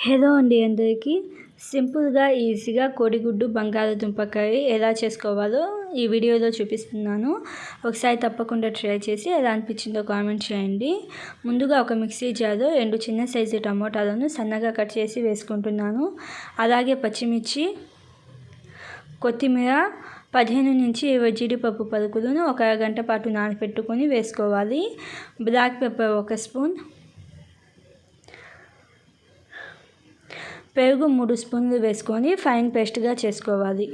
Hello అండి అందరికీ. సింపుల్గా ఈజీగా కోడిగుడ్డు బంగాళదుంప కర్రీ ఎలా చేసుకోవాలో ఈ వీడియోలో చూపిస్తున్నాను. ఒకసారి తప్పకుండా ట్రై చేసి ఎలా అనిపించిందో కామెంట్ చేయండి. ముందుగా ఒక మిక్సీ జార్లో 2 చిన్న సైజు టమోటాలను సన్నగా కట్ చేసి వేసుకుంటున్నాను. అలాగే పచ్చిమిర్చి, కొత్తిమీర, 15 నుంచి 20 జీడిపప్పు పలుకులను ఒక అరగంట పాటు నానబెట్టుకొని వేసుకోవాలి. బ్లాక్ పెప్పర్ 1 స్పూన్, పెరుగు 3 స్పూన్లు వేసుకొని ఫైన్ పేస్ట్గా చేసుకోవాలి.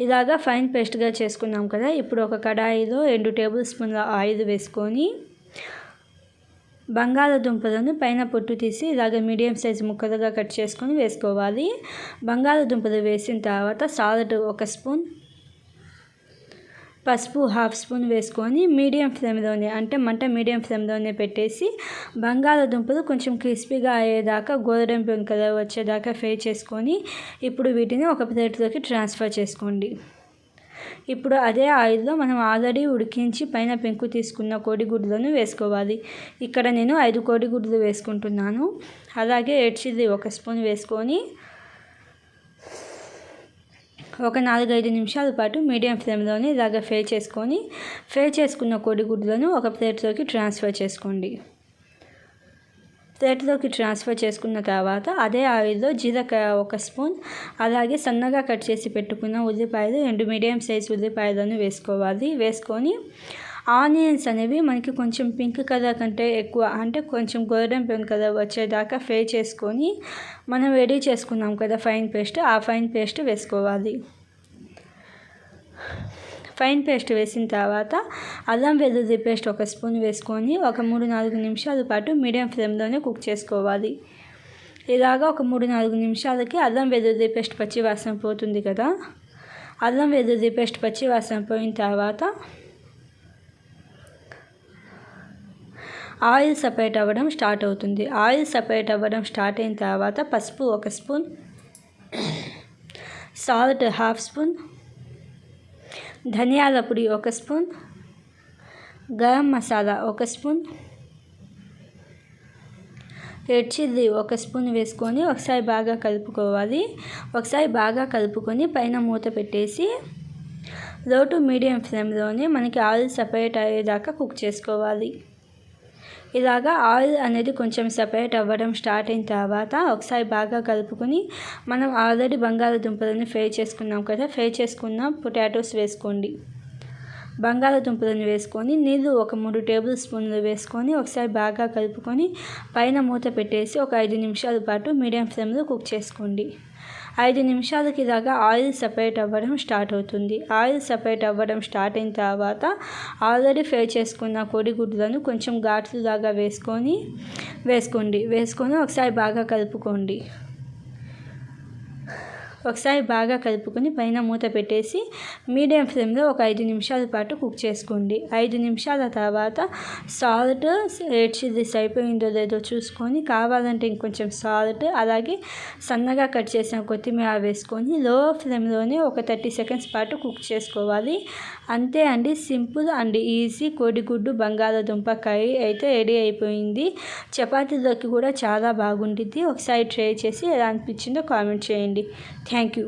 ఇలాగా ఫైన్ పేస్ట్గా చేసుకున్నాం కదా. ఇప్పుడు ఒక కడాయిలో 2 టేబుల్ స్పూన్ల ఆయిల్ వేసుకొని బంగాళదుంపలను పైన పొట్టు తీసి ఇలాగ మీడియం సైజు ముక్కలుగా కట్ చేసుకొని వేసుకోవాలి. బంగాళదుంపలు వేసిన తర్వాత సాల్ట్ 1 స్పూన్, పసుపు 1/2 స్పూన్ వేసుకొని మీడియం ఫ్లేమ్లోనే అంటే మంట మీడియం ఫ్లేమ్లోనే పెట్టేసి బంగాళదుంపలు కొంచెం క్రిస్పీగా అయ్యేదాకా గోల్డెన్ బ్రౌన్ కలర్ వచ్చేదాకా ఫ్రై చేసుకొని ఇప్పుడు వీటిని ఒక ప్లేట్లోకి ట్రాన్స్ఫర్ చేసుకోండి. ఇప్పుడు అదే ఆయిల్లో మనం ఆల్రెడీ ఉడికించి పైన పెంకు తీసుకున్న కోడిగుడ్లను వేసుకోవాలి. ఇక్కడ నేను 5 కోడిగుడ్లు వేసుకుంటున్నాను. అలాగే రెడ్ చిల్లీ 1 స్పూన్ వేసుకొని ఒక 4-5 నిమిషాల పాటు మీడియం ఫ్లేమ్లోనే ఇలాగ ఫ్రై చేసుకున్న కోడిగుడ్లను ఒక ప్లేట్లోకి ట్రాన్స్ఫర్ చేసుకోండి. ప్లేట్లోకి ట్రాన్స్ఫర్ చేసుకున్న తర్వాత అదే ఆయిల్లో జీలకర్ర 1 స్పూన్, అలాగే సన్నగా కట్ చేసి పెట్టుకున్న ఉల్లిపాయలు 2 మీడియం సైజ్ ఉల్లిపాయలను వేసుకోవాలి. వేసుకొని ఆనియన్స్ అనేవి మనకి కొంచెం పింక్ కలర్ కంటే ఎక్కువ అంటే కొంచెం గోల్డెన్ బ్రౌన్ కలర్ వచ్చేదాకా ఫ్రై చేసుకొని మనం రెడీ చేసుకున్నాం కదా ఫైన్ పేస్ట్, ఆ ఫైన్ పేస్ట్ వేసుకోవాలి. ఫైన్ పేస్ట్ వేసిన తర్వాత అల్లం వెల్లుల్లి పేస్ట్ 1 స్పూన్ వేసుకొని ఒక 3-4 నిమిషాల పాటు మీడియం ఫ్లేమ్లోనే కుక్ చేసుకోవాలి. ఇలాగా ఒక 3-4 నిమిషాలకి అల్లం వెల్లుల్లి పేస్ట్ పచ్చి వాసన పోతుంది కదా. అల్లం వెల్లుల్లి పేస్ట్ పచ్చి వాసన పోయిన తర్వాత ఆయిల్ సపరేట్ అవ్వడం స్టార్ట్ అవుతుంది. ఆయిల్ సపరేట్ అవ్వడం స్టార్ట్ అయిన తర్వాత పసుపు 1 స్పూన్, సాల్ట్ 1/2 స్పూన్, ధనియాల పొడి 1 spoon, garam masala 1 spoon, red chilli 1 spoon వేసుకొని ఒకసారి బాగా కలుపుకోవాలి. ఒకసారి బాగా కలుపుకొని పైన మూత పెట్టేసి లో టు మీడియం ఫ్లేమ్లోనే మనకి ఆయిల్ సపరేట్ అయ్యేదాకా కుక్ చేసుకోవాలి. ఇలాగా ఆయిల్ అనేది కొంచెం సపరేట్ అవ్వడం స్టార్ట్ అయిన తర్వాత ఒకసారి బాగా కలుపుకొని మనం ఆల్రెడీ బంగాళదుంపలను ఫ్రై చేసుకున్నాం కదా, ఫ్రై చేసుకున్న పొటాటోస్ వేసుకోండి. బంగాళదుంపలను వేసుకొని నీళ్ళు ఒక 3 టేబుల్ స్పూన్లు వేసుకొని ఒకసారి బాగా కలుపుకొని పైన మూత పెట్టేసి ఒక 5 నిమిషాల పాటు మీడియం ఫ్లేమ్లో కుక్ చేసుకోండి. 5 నిమిషాలకి ఇలాగా ఆయిల్ సపరేట్ అవ్వడం స్టార్ట్ అవుతుంది. ఆయిల్ సపరేట్ అవ్వడం స్టార్ట్ అయిన తర్వాత ఆల్రెడీ ఫ్రై చేసుకున్న కోడిగుడ్లను కొంచెం ఘాట్లులాగా వేసుకోండి. ఒకసారి బాగా కలుపుకోండి. ఒకసారి బాగా కలుపుకొని పైన మూత పెట్టేసి మీడియం ఫ్లేమ్లో ఒక 5 నిమిషాల పాటు కుక్ చేసుకోండి. 5 నిమిషాల తర్వాత సాల్ట్, రెడ్ చిల్లీ సరిపోయిందో లేదో చూసుకొని కావాలంటే ఇంకొంచెం సాల్ట్, అలాగే సన్నగా కట్ చేసిన కొత్తిమీర వేసుకొని లో ఫ్లేమ్లోనే ఒక 30 సెకండ్స్ పాటు కుక్ చేసుకోవాలి. అంతే అండి, సింపుల్ అండ్ ఈజీ కోడిగుడ్డు బంగాళదుంప కర్రీ అయితే రెడీ అయిపోయింది. చపాతీలోకి కూడా చాలా బాగుంటుంది. ఒకసారి ట్రై చేసి ఎలా అనిపించిందో కామెంట్ చేయండి. Thank you.